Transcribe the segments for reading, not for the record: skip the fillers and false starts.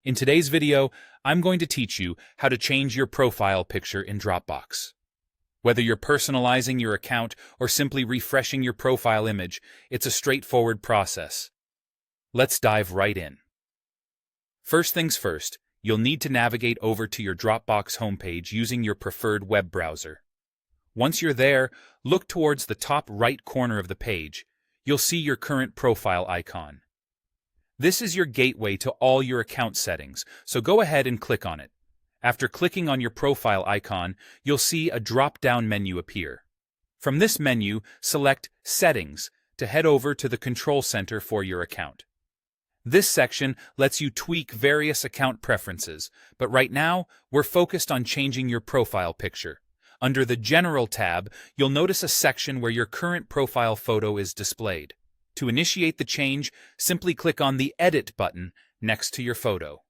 In today's video, I'm going to teach you how to change your profile picture in Dropbox. Whether you're personalizing your account or simply refreshing your profile image, it's a straightforward process. Let's dive right in. First things first, you'll need to navigate over to your Dropbox homepage using your preferred web browser. Once you're there, look towards the top right corner of the page. You'll see your current profile icon. This is your gateway to all your account settings, so go ahead and click on it. After clicking on your profile icon, you'll see a drop-down menu appear. From this menu, select Settings to head over to the Control Center for your account. This section lets you tweak various account preferences, but right now, we're focused on changing your profile picture. Under the General tab, you'll notice a section where your current profile photo is displayed. To initiate the change, simply click on the Edit button next to your photo.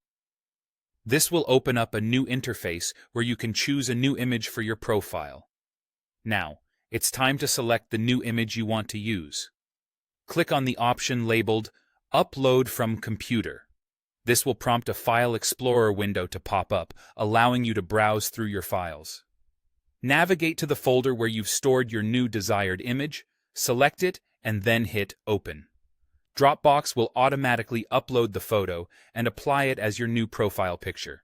This will open up a new interface where you can choose a new image for your profile. Now, it's time to select the new image you want to use. Click on the option labeled Upload from Computer. This will prompt a File Explorer window to pop up, allowing you to browse through your files. Navigate to the folder where you've stored your new desired image, select it, and then hit Open. Dropbox will automatically upload the photo and apply it as your new profile picture.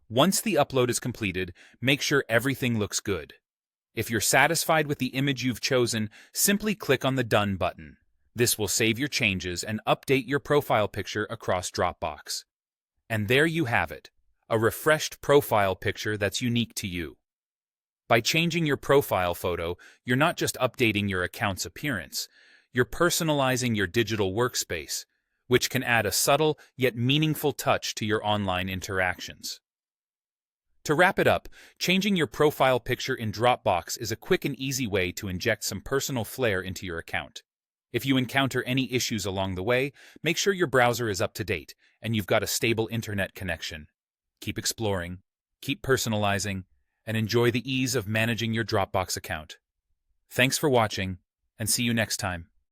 Once the upload is completed, make sure everything looks good. If you're satisfied with the image you've chosen, simply click on the Done button. This will save your changes and update your profile picture across Dropbox. And there you have it, a refreshed profile picture that's unique to you. By changing your profile photo, you're not just updating your account's appearance, you're personalizing your digital workspace, which can add a subtle yet meaningful touch to your online interactions. To wrap it up, changing your profile picture in Dropbox is a quick and easy way to inject some personal flair into your account. If you encounter any issues along the way, make sure your browser is up to date and you've got a stable internet connection. Keep exploring, keep personalizing, and enjoy the ease of managing your Dropbox account. Thanks for watching, and see you next time.